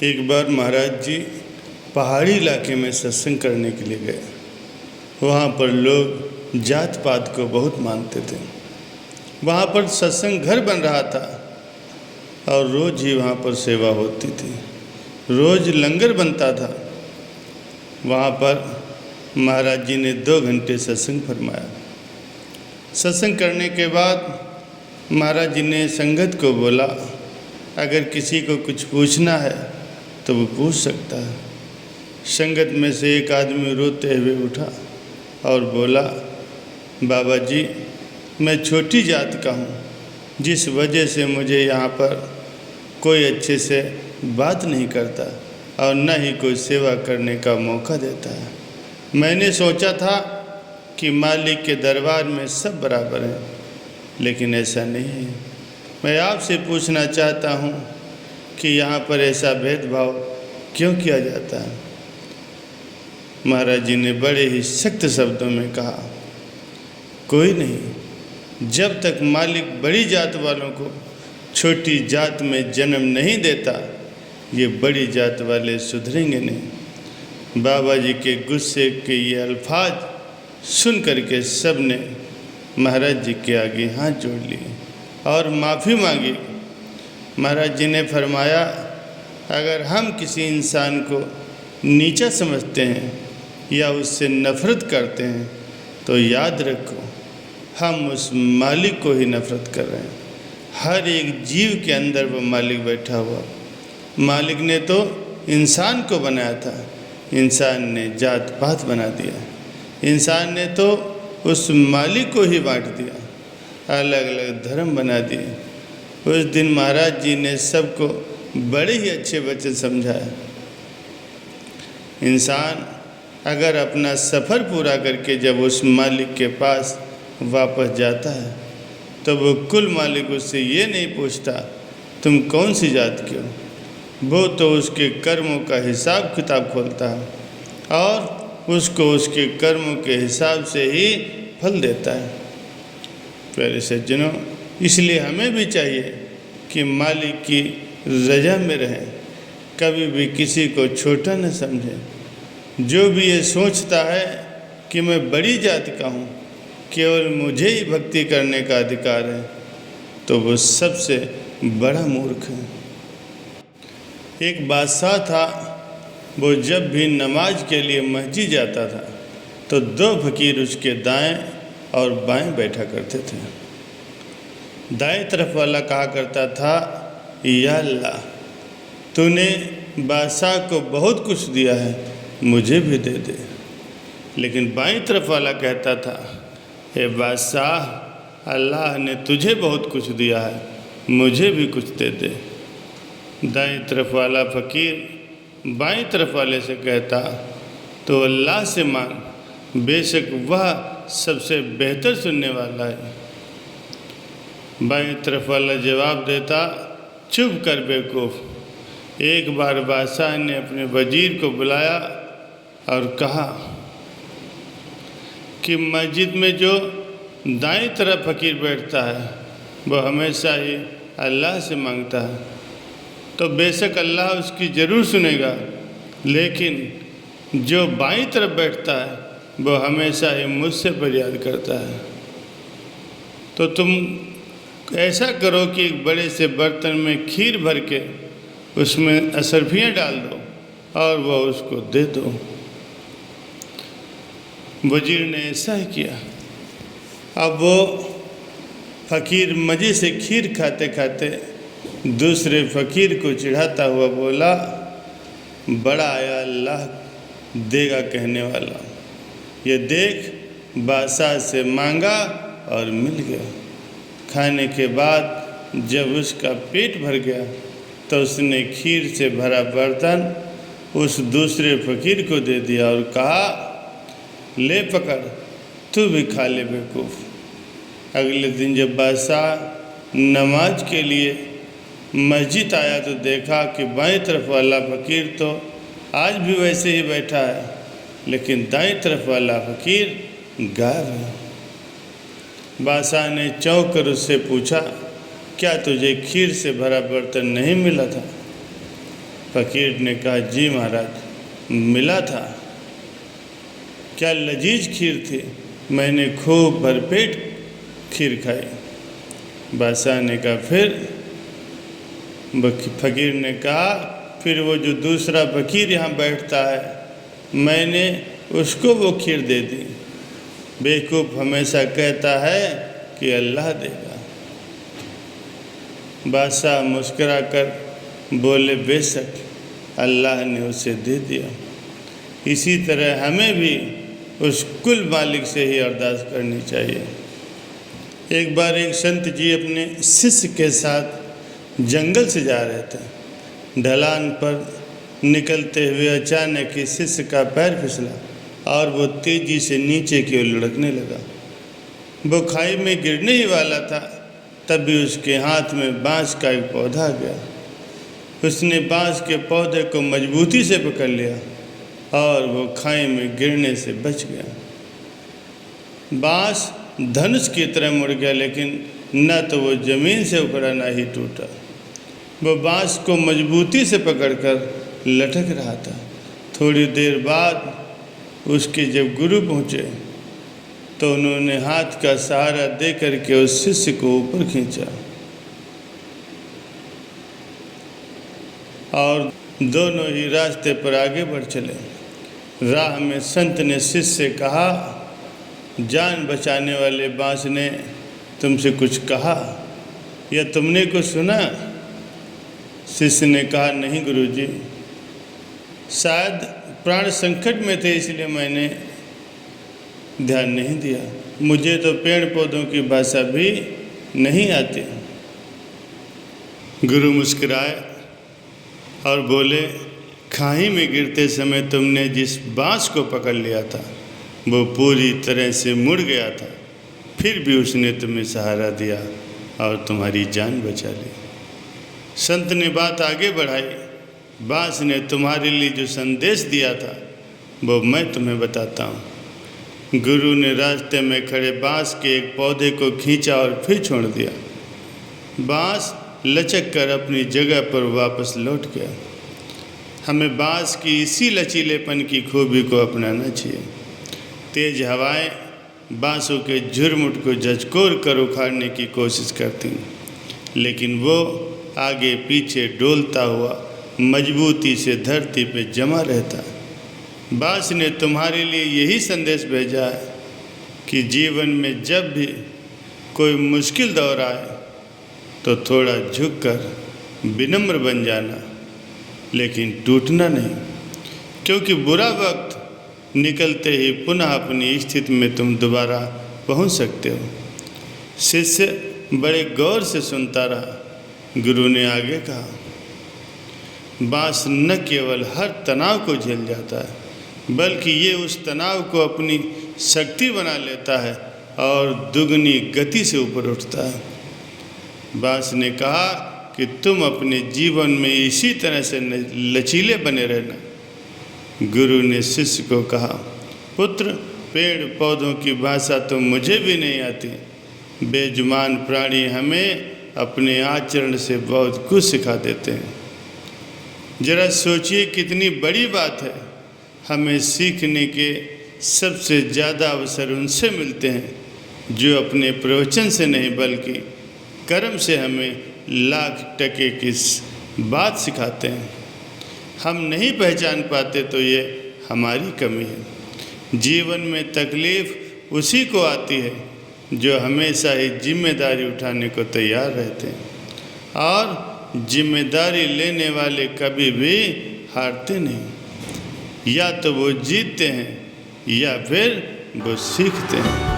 एक बार महाराज जी पहाड़ी इलाके में सत्संग करने के लिए गए। वहाँ पर लोग जात पात को बहुत मानते थे। वहाँ पर सत्संग घर बन रहा था और रोज़ ही वहाँ पर सेवा होती थी, रोज़ लंगर बनता था। वहाँ पर महाराज जी ने 2 घंटे सत्संग फरमाया। सत्संग करने के बाद महाराज जी ने संगत को बोला, अगर किसी को कुछ पूछना है तो वो पूछ सकता है। संगत में से एक आदमी रोते हुए उठा और बोला, बाबा जी, मैं छोटी जात का हूँ, जिस वजह से मुझे यहाँ पर कोई अच्छे से बात नहीं करता और न ही कोई सेवा करने का मौका देता है। मैंने सोचा था कि मालिक के दरबार में सब बराबर हैं, लेकिन ऐसा नहीं है। मैं आपसे पूछना चाहता हूँ कि यहाँ पर ऐसा भेदभाव क्यों किया जाता है। महाराज जी ने बड़े ही सख्त शब्दों में कहा, कोई नहीं, जब तक मालिक बड़ी जात वालों को छोटी जात में जन्म नहीं देता, ये बड़ी जात वाले सुधरेंगे नहीं। बाबा जी के गुस्से के ये अल्फाज सुन करके सब ने महाराज जी के आगे हाथ जोड़ लिए और माफ़ी मांगी। महाराज जी ने फरमाया, अगर हम किसी इंसान को नीचा समझते हैं या उससे नफ़रत करते हैं तो याद रखो, हम उस मालिक को ही नफ़रत कर रहे हैं। हर एक जीव के अंदर वो मालिक बैठा हुआ। मालिक ने तो इंसान को बनाया था, इंसान ने जात पात बना दिया। इंसान ने तो उस मालिक को ही बांट दिया, अलग अलग धर्म बना दिए। उस दिन महाराज जी ने सबको बड़े ही अच्छे वचन समझाए। इंसान अगर अपना सफ़र पूरा करके जब उस मालिक के पास वापस जाता है तो वो कुल मालिक उससे ये नहीं पूछता तुम कौन सी जात के हो। वो तो उसके कर्मों का हिसाब किताब खोलता है और उसको उसके कर्मों के हिसाब से ही फल देता है। प्यारे सज्जनों, इसलिए हमें भी चाहिए कि मालिक की रज़ा में रहें, कभी भी किसी को छोटा न समझें। जो भी ये सोचता है कि मैं बड़ी जात का हूँ, केवल मुझे ही भक्ति करने का अधिकार है, तो वो सबसे बड़ा मूर्ख है। एक बादशाह था, वो जब भी नमाज के लिए मस्जिद जाता था तो 2 फकीर उसके दाएं और बाएं बैठा करते थे। दाएं तरफ वाला कहा करता था, या अल्लाह, तूने बादशाह को बहुत कुछ दिया है, मुझे भी दे दे। लेकिन बाईं तरफ वाला कहता था, ए बादशाह, अल्लाह ने तुझे बहुत कुछ दिया है, मुझे भी कुछ दे दे। दाईं तरफ वाला फ़कीर बाईं तरफ वाले से कहता, तो अल्लाह से मांग, बेशक वह सबसे बेहतर सुनने वाला है। बाईं तरफ वाला जवाब देता, चुप कर बेवकूफ़। एक बार बादशाह ने अपने वजीर को बुलाया और कहा कि मस्जिद में जो दाईं तरफ फ़कीर बैठता है वह हमेशा ही अल्लाह से मांगता है, तो बेशक अल्लाह उसकी ज़रूर सुनेगा, लेकिन जो बाईं तरफ बैठता है वह हमेशा ही मुझसे फरियाद करता है। तो तुम ऐसा करो कि एक बड़े से बर्तन में खीर भर के उसमें अशरफियाँ डाल दो और वह उसको दे दो। वजीर ने ऐसा ही किया। अब वो फ़कीर मज़े से खीर खाते खाते दूसरे फ़कीर को चिढ़ाता हुआ बोला, बड़ा आया अल्लाह देगा कहने वाला, ये देख, बादशाह से मांगा और मिल गया। खाने के बाद जब उसका पेट भर गया तो उसने खीर से भरा बर्तन उस दूसरे फ़कीर को दे दिया और कहा, ले पकड़, तू भी खा ले बेवकूफ़। अगले दिन जब बादशाह नमाज के लिए मस्जिद आया तो देखा कि बाईं तरफ वाला फ़कीर तो आज भी वैसे ही बैठा है, लेकिन दाईं तरफ वाला फ़कीर गायब है। बादशाह ने चौंक कर उससे पूछा, क्या तुझे खीर से भरा बर्तन नहीं मिला था? फ़कीर ने कहा, जी महाराज, मिला था। क्या लजीज खीर थी, मैंने खूब भरपेट खीर खाई। बादशाह ने कहा, फिर? फ़कीर ने कहा, फिर वो जो दूसरा फ़कीर यहाँ बैठता है, मैंने उसको वो खीर दे दी। बेवकूफ़ हमेशा कहता है कि अल्लाह देगा। बादशाह मुस्करा कर बोले, बेशक अल्लाह ने उसे दे दिया। इसी तरह हमें भी उस कुल मालिक से ही अरदास करनी चाहिए। एक बार एक संत जी अपने शिष्य के साथ जंगल से जा रहे थे। ढलान पर निकलते हुए अचानक ही शिष्य का पैर फिसला और वो तेजी से नीचे की ओर लुढ़कने लगा। वो खाई में गिरने ही वाला था, तभी उसके हाथ में बांस का एक पौधा आ गया। उसने बांस के पौधे को मजबूती से पकड़ लिया और वो खाई में गिरने से बच गया। बांस धनुष की तरह मुड़ गया, लेकिन न तो वो ज़मीन से उखड़ा न ही टूटा। वो बांस को मजबूती से पकड़कर लटक रहा था। थोड़ी देर बाद उसके जब गुरु पहुँचे तो उन्होंने हाथ का सहारा दे करके उस शिष्य को ऊपर खींचा और दोनों ही रास्ते पर आगे बढ़ चले। राह में संत ने शिष्य से कहा, जान बचाने वाले बांस ने तुमसे कुछ कहा या तुमने कुछ सुना? शिष्य ने कहा, नहीं गुरुजी, शायद प्राण संकट में थे इसलिए मैंने ध्यान नहीं दिया। मुझे तो पेड़ पौधों की भाषा भी नहीं आती। गुरु मुस्कुराए और बोले, खाई में गिरते समय तुमने जिस बांस को पकड़ लिया था वो पूरी तरह से मुड़ गया था, फिर भी उसने तुम्हें सहारा दिया और तुम्हारी जान बचा ली। संत ने बात आगे बढ़ाई, बांस ने तुम्हारे लिए जो संदेश दिया था वो मैं तुम्हें बताता हूँ। गुरु ने रास्ते में खड़े बांस के एक पौधे को खींचा और फिर छोड़ दिया। बांस लचक कर अपनी जगह पर वापस लौट गया। हमें बांस की इसी लचीलेपन की खूबी को अपनाना चाहिए। तेज हवाएं बांसों के झुरमुट को झकझोर कर उखाड़ने की कोशिश करती हैं, लेकिन वो आगे पीछे डोलता हुआ मजबूती से धरती पे जमा रहता है। बांस ने तुम्हारे लिए यही संदेश भेजा है कि जीवन में जब भी कोई मुश्किल दौर आए तो थोड़ा झुककर विनम्र बन जाना, लेकिन टूटना नहीं, क्योंकि बुरा वक्त निकलते ही पुनः अपनी स्थिति में तुम दोबारा पहुंच सकते हो। शिष्य बड़े गौर से सुनता रहा। गुरु ने आगे कहा, बांस न केवल हर तनाव को झेल जाता है, बल्कि ये उस तनाव को अपनी शक्ति बना लेता है और दुगनी गति से ऊपर उठता है। बांस ने कहा कि तुम अपने जीवन में इसी तरह से लचीले बने रहना। गुरु ने शिष्य को कहा, पुत्र, पेड़ पौधों की भाषा तो मुझे भी नहीं आती। बेजुबान प्राणी हमें अपने आचरण से बहुत कुछ सिखा देते हैं। जरा सोचिए कितनी बड़ी बात है। हमें सीखने के सबसे ज़्यादा अवसर उनसे मिलते हैं जो अपने प्रवचन से नहीं बल्कि कर्म से हमें लाख टके की बात सिखाते हैं। हम नहीं पहचान पाते तो ये हमारी कमी है। जीवन में तकलीफ़ उसी को आती है जो हमेशा ही जिम्मेदारी उठाने को तैयार रहते हैं, और जिम्मेदारी लेने वाले कभी भी हारते नहीं। या तो वो जीतते हैं या फिर वो सीखते हैं।